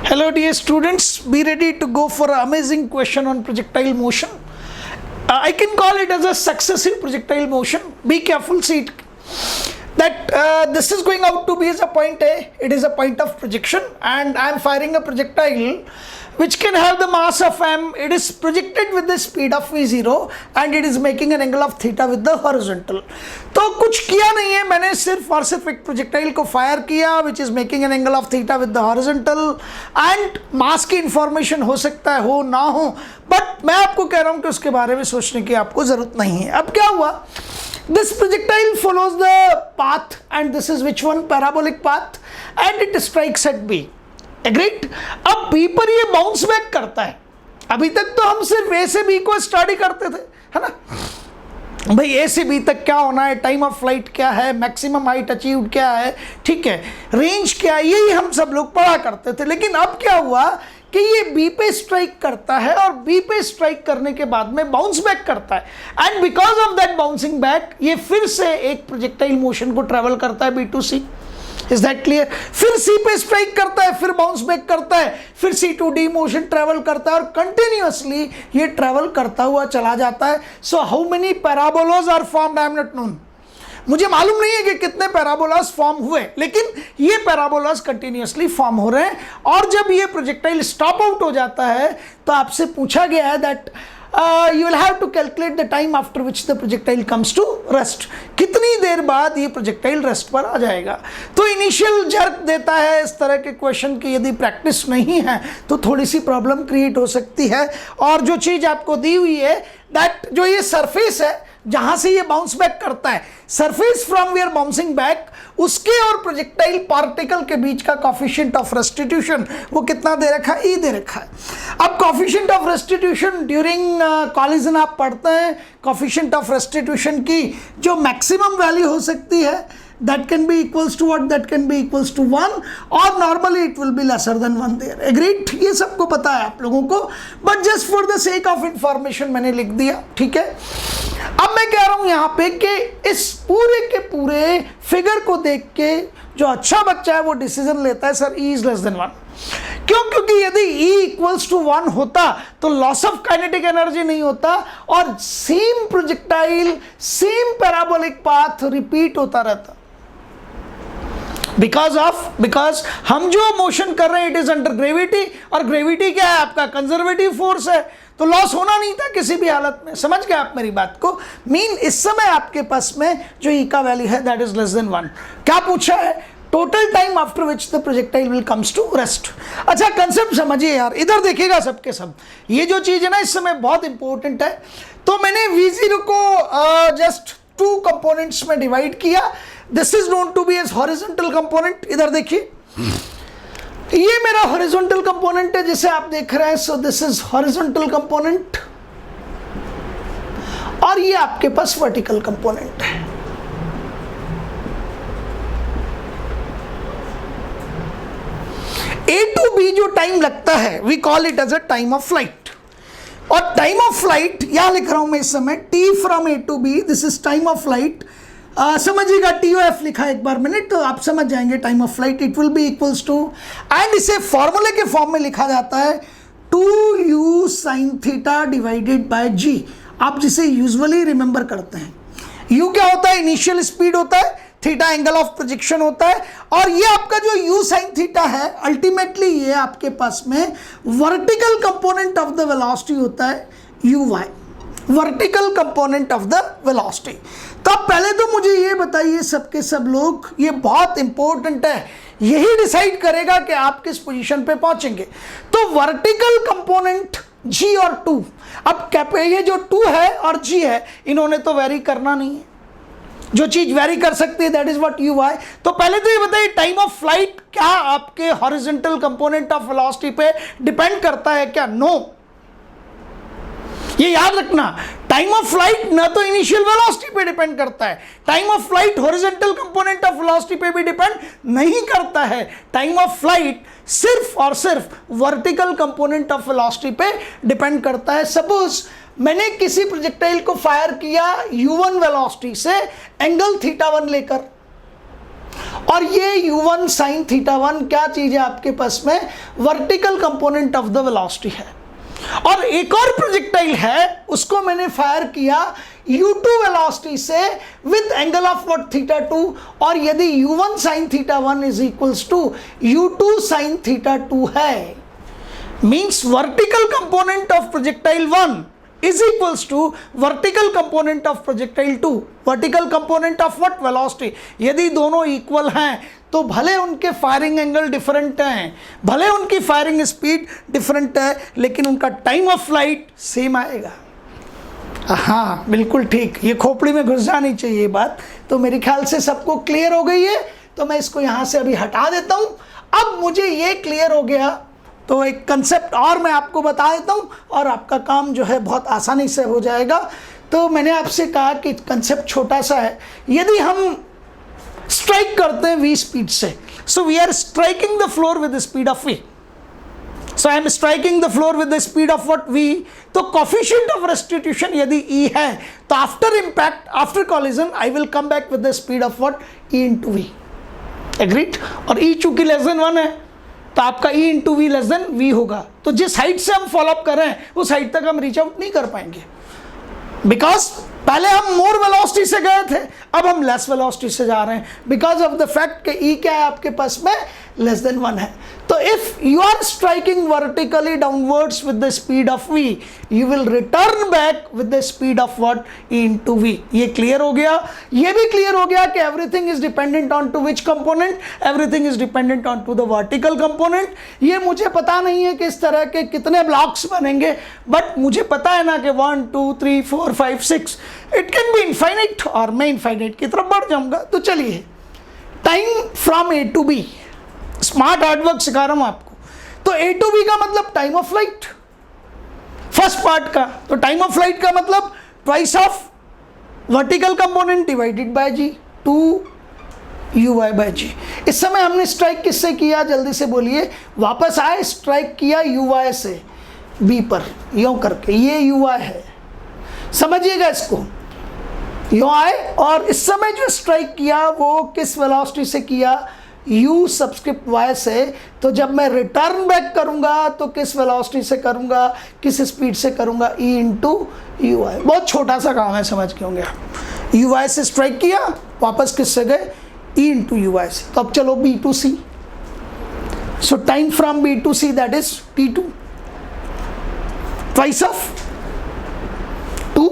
Hello dear students, be ready to go for an amazing question on projectile motion. I can call it as a successive projectile motion. Be careful, see it, that this is going out to be as a point A, it is a point of projection and I am firing a projectile which can have the mass of m. It is projected with the speed of v0 and it is making an angle of theta with the horizontal. तो कुछ किया नहीं है, मैंने सिर्फ और सिर्फ एक प्रोजेक्टाइल को फायर किया which is making an angle of theta with the horizontal and मास की इंफॉर्मेशन हो सकता है हो ना हो, बट मैं आपको कह रहा हूँ कि उसके बारे में सोचने की आपको जरूरत नहीं है. अब क्या हुआ, this projectile follows the path and this is which one, parabolic path, and it strikes at B. Agreed? अब B पर ये बाउंस बैक करता है. अभी तक तो हम सिर्फ A से B को स्टडी करते थे, है ना भाई, A से B तक क्या होना है, टाइम ऑफ फ्लाइट क्या है, मैक्सिमम हाइट अचीव्ड क्या है, ठीक है, रेंज क्या है, यही हम सब लोग पढ़ा करते थे. लेकिन अब क्या हुआ कि ये B पे स्ट्राइक करता है और B पे स्ट्राइक करने के बाद में बाउंस बैक करता है and because of that bouncing back ये फिर से एक प्रोजेक्टाइल मोशन को ट्रेवल करता है B to C. Is that clear? फिर C पे स्ट्राइक करता है, फिर बाउंस बैक करता है, फिर C to D motion travel करता है और कंटिन्यूअसली ये ट्रेवल करता हुआ चला जाता है. So how many parabolas are formed I am not known. मुझे मालूम नहीं है कि कितने पैराबोलास फॉर्म हुए, लेकिन ये पैराबोलास कंटिन्यूअसली फॉर्म हो रहे हैं. और जब ये प्रोजेक्टाइल स्टॉप आउट हो जाता है तो आपसे पूछा गया है that you will have to calculate the time after which the projectile comes to rest. कितनी देर बाद ये प्रोजेक्टाइल रेस्ट पर आ जाएगा. तो इनिशियल जर्क देता है इस तरह के क्वेश्चन की, यदि प्रैक्टिस नहीं है तो थोड़ी सी प्रॉब्लम क्रिएट हो सकती है. और जो चीज़ आपको दी हुई है दैट जो ये सरफेस है जहां से ये बाउंस बैक करता है, surface from where bouncing back, उसके और प्रोजेक्टाइल पार्टिकल के बीच का कोफिशिएंट ऑफ रेस्टिट्यूशन वो कितना दे रखा है, ई दे रखा है. अब coefficient of restitution during collision आप पढ़ते हैं, कोफिशिएंट ऑफ रेस्टिट्यूशन की जो मैक्सिमम वैल्यू हो सकती है that can be equals to what, that can be equals to 1 or normally it will be lesser than 1 there. Agreed? ये सबको पता है आप लोगों को, but just for the sake of information मैंने लिख दिया, ठीक है. अब मैं कह रहा हूं यहां पे कि इस पूरे के पूरे फिगर को देख के जो अच्छा बच्चा है वो डिसीजन लेता है sir E is less than 1. क्यों? क्योंकि यदि E इक्वल्स टू 1 होता तो लॉस ऑफ काइनेटिक एनर्जी नहीं होता और same projectile same parabolic path repeat होता रहता. बिकॉज हम जो मोशन कर रहे हैं इट इज अंडर ग्रेविटी, और ग्रेविटी क्या है, आपका कंजर्वेटिव फोर्स है, तो लॉस होना नहीं था किसी भी हालत में. समझ गए आप मेरी बात को? मीन इस समय आपके पास में जो ई का वैल्यू है दैट इज लेस देन 1. क्या पूछा है? Total time after which the projectile will comes to rest. अच्छा कंसेप्ट समझिए यार, इधर देखिएगा सबके सब, ये जो चीज है ना इस समय बहुत इंपॉर्टेंट है. तो मैंने V0 को जस्ट 2 कंपोनेंट्स में डिवाइड किया. This is known to be as horizontal component. इधर देखिए, ये मेरा हॉरिजॉन्टल कंपोनेंट है जिसे आप देख रहे हैं. So this is horizontal component और ये आपके पास वर्टिकल कंपोनेंट है. A to B जो टाइम लगता है we call it as a time of flight. और टाइम ऑफ फ्लाइट यहां लिख रहा हूं मैं इस समय, T from A to B, this is time of flight. समझिएगा, TOF लिखा एक बार मैंने तो आप समझ जाएंगे time of flight. It will be equals to, and इसे फॉर्मूले के फॉर्म में लिखा जाता है 2u sin theta divided by g, आप जिसे यूजुअली रिमेंबर करते हैं. u क्या होता है? इनिशियल स्पीड होता है, थीटा एंगल ऑफ प्रोजेक्शन होता है, और ये आपका जो u sin थीटा है अल्टीमेटली ये आपके पास में vertical component of the velocity होता है uy, vertical component of the velocity. तो पहले तो मुझे ये बताइए सबके सब लोग, ये बहुत इंपॉर्टेंट है, यही डिसाइड करेगा कि आप किस पोजीशन पे पहुंचेंगे. तो वर्टिकल कंपोनेंट g और 2, अब ये जो 2 है और g है इन्होंने तो वेरी करना नहीं है. जो चीज वेरी कर सकती है दैट इज व्हाट uy. तो पहले तो ये बताइए टाइम ऑफ फ्लाइट क्या आपके हॉरिजॉन्टल कंपोनेंट ऑफ वेलोसिटी पे डिपेंड करता है क्या? नो. ये याद रखना, टाइम ऑफ फ्लाइट ना तो इनिशियल वेलोसिटी पे डिपेंड करता है, time of flight horizontal component of velocity पे भी डिपेंड नहीं करता है. टाइम ऑफ फ्लाइट सिर्फ और सिर्फ वर्टिकल कंपोनेंट ऑफ वेलोसिटी पे डिपेंड करता है. सपोज मैंने किसी प्रोजेक्टाइल को फायर किया u1 वेलोसिटी से एंगल θ1 लेकर, और ये u1 sin θ1 क्या चीज है आपके पास में, vertical component of the velocity है। और एक और प्रोजेक्टाइल है, उसको मैंने फायर किया u2 वेलोसिटी से विद एंगल ऑफ व्हाट θ2, और यदि u1 sin θ1 is equals to u2 sin θ2 है, means vertical component of projectile 1 is equals to vertical component of projectile 2, vertical component of what, velocity। यदि दोनों equal हैं तो भले उनके फायरिंग एंगल डिफरेंट हैं, भले उनकी फायरिंग स्पीड डिफरेंट है, लेकिन उनका टाइम ऑफ फ्लाइट सेम आएगा। हाँ बिल्कुल ठीक, ये खोपड़ी में घुस जानी चाहिए ये बात। तो मेरे ख्याल से सबको क्लियर हो गई है, तो मैं इसको यहाँ से अभी हटा देता हूँ। अब मुझे ये क्लियर हो गया तो एक कंसेप्ट और मैं आपको बता देता हूँ और आपका काम जो है बहुत आसानी से हो जाएगा। तो मैंने आपसे कहा कि कंसेप्ट छोटा सा है, यदि हम स्ट्राइक करते हैं v स्पीड से, so we are striking the floor with the speed of v, so I am striking the floor with the speed of what v। तो कोफिशिएंट ऑफ रेस्टिट्यूशन यदि e है तो after impact, after collision I will come back with the speed of what e into v, agreed. और e चूंकि less than 1 है तो आपका e into v less than v होगा। तो जिस हाइट से हम फॉलोअप कर रहे हैं उस हाइट तक हम रीच आउट नहीं कर पाएंगे, बिकॉज पहले हम मोर वेलोसिटी से गए थे, अब हम लेस वेलोसिटी से जा रहे हैं, बिकॉज ऑफ द फैक्ट कि e क्या है आपके पास में, लेस देन 1 है। तो if you are striking vertically downwards with the speed of v, you will return back with the speed of what, e into v। ये क्लियर हो गया। ये भी क्लियर हो गया कि everything is dependent on to which component, everything is dependent on to the vertical component. ये मुझे पता नहीं है कि इस तरह के कितने ब्लॉक्स बनेंगे, बट मुझे पता है ना कि 1 2 3 4 5 6, इट कैन बी इनफाइनाइट, और मैं इनफाइनाइट की तरफ बढ़ जाऊंगा। तो चलिए, time from A to B, smart hard work सिखा रहा हूं आपको। तो ए टू बी का मतलब time of flight, first part का। तो टाइम ऑफ फ्लाइट का मतलब twice of vertical component divided by G, 2uy by G. इस समय हमने स्ट्राइक किससे किया, जल्दी से बोलिए, वापस आए, स्ट्राइक किया uy से b पर, यूं करके, ये uy है, समझिएगा इसको, यूं आए। और इस समय जो स्ट्राइक किया वो किस वेलोसिटी से किया, u सबस्क्रिप्ट y से। तो जब मैं रिटर्न बैक करूंगा तो किस वेलोसिटी से करूंगा, किस स्पीड से करूंगा, e इंटू यू आई। बहुत छोटा सा काम है, समझ के होंगे आप। uy से स्ट्राइक किया, वापस किससे गए, e इंटू यू आई से। तो अब चलो b to c, so time from b to c that is t2, twice of 2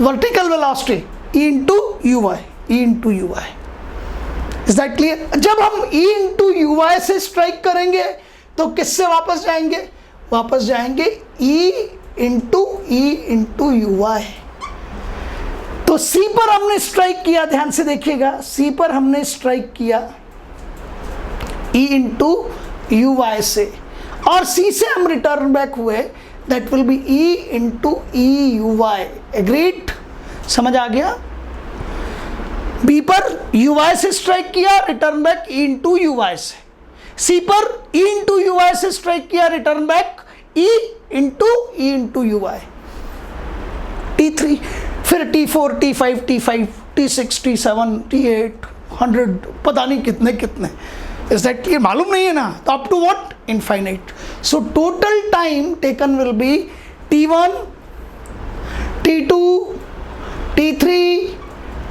vertical velocity e into you i, e into you i. Is that clear. जब हम e into you I से strike करेंगे तो किससे वापस जाएंगे, वापस जाएंगे e इंटू यू आई। तो c पर हमने स्ट्राइक किया, ध्यान से देखिएगा, c पर हमने स्ट्राइक किया e इंटू यू आई से, और c से हम रिटर्न बैक हुए, that will be e into E U I, agreed, समझ आ गया। b पर uy से स्ट्राइक किया, return back e into you I से। c पर e इंटू यू आई से स्ट्राइक किया, return back e into you I. t3, फिर t4, t5, t5, t6, t7, t8, 100, पता नहीं कितने कितने। इज दैट क्लियर, मालूम नहीं है ना, तो up to what, infinite. So total time taken will be t1, t2, t3,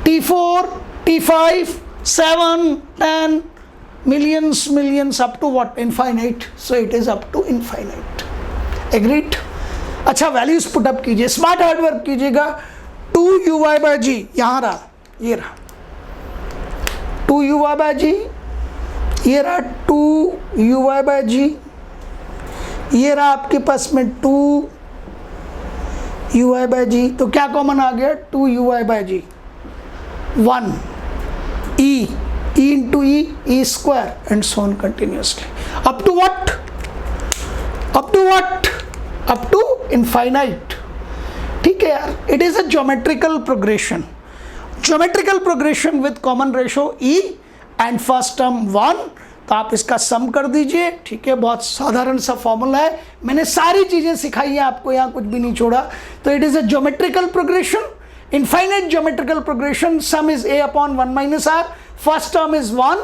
t4, t5, 7, 10, millions up to what, infinite. So it is up to infinite, agreed। अच्छा, वैल्यूज पुटअप कीजिए, smart hard work कीजिएगा। 2uy by जी यहाँ रहा, ये रहा 2uy by जी, ये रहा 2uy by जी, ये रहा आपके पास में 2uy बाय जी। तो क्या कॉमन आ गया, 2uy by ji, 1 e into e square and so on continuously up to what, up to infinite। ठीक है यार, it is a geometrical progression with common ratio e and first term 1। तो आप इसका सम कर दीजिए, ठीक है, बहुत साधारण सा फॉर्मूला है, मैंने सारी चीजें सिखाई है आपको, यहाँ कुछ भी नहीं छोड़ा। तो it is a geometrical progression, infinite geometrical progression, sum is a upon 1 minus r, first term is 1,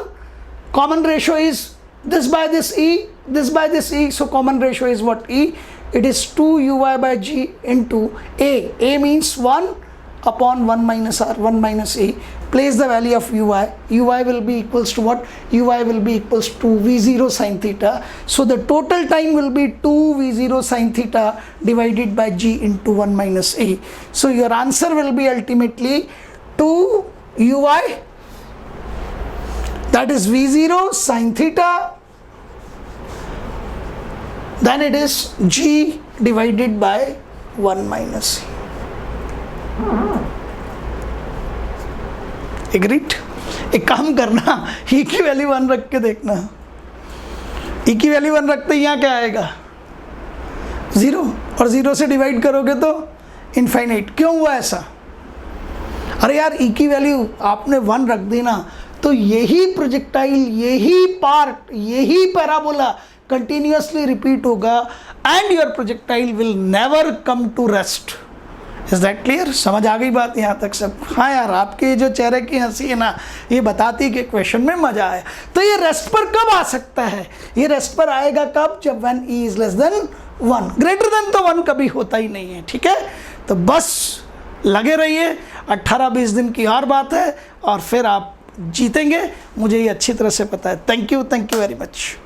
common ratio is this by this e, this by this e, so common ratio is what? E. It is 2 uy by g into a. A means 1 upon 1 minus r, 1 minus a. Place the value of ui. Ui will be equals to what? Ui will be equals to v0 sin theta. So the total time will be 2 v0 sin theta divided by g into 1 minus a. So your answer will be ultimately 2 ui, that is v0 sin theta, then it is g divided by 1 minus e. Agreed? एक काम करना, ई की value 1 रख के देखना, ई की value 1 रखते यहाँ क्या आएगा? 0, और 0 से डिवाइड करोगे तो इनफाइनाइट। क्यों हुआ ऐसा? अरे यार ई की वैल्यू आपने 1 रख दी ना, तो यही प्रोजेक्टाइल, यही पार्ट, यही पैराबोला कंटिन्यूअसली रिपीट होगा and your projectile will never come to rest. Is that clear? समझ आ गई बात यहाँ तक सब? हाँ यार, आपके जो चेहरे की हंसी है ना, ये बताती कि क्वेश्चन में मजा आया। तो ये रेस्ट पर कब आ सकता है? ये रेस्ट पर आएगा कब? जब when E is less than 1। Greater than तो 1 कभी होता ही नहीं है, ठीक है? तो बस लगे रहिए, 18-20 दिन की और बात है और फिर आप जीतेंगे, मुझे ये अच्छी तरह से पता है। Thank you very much.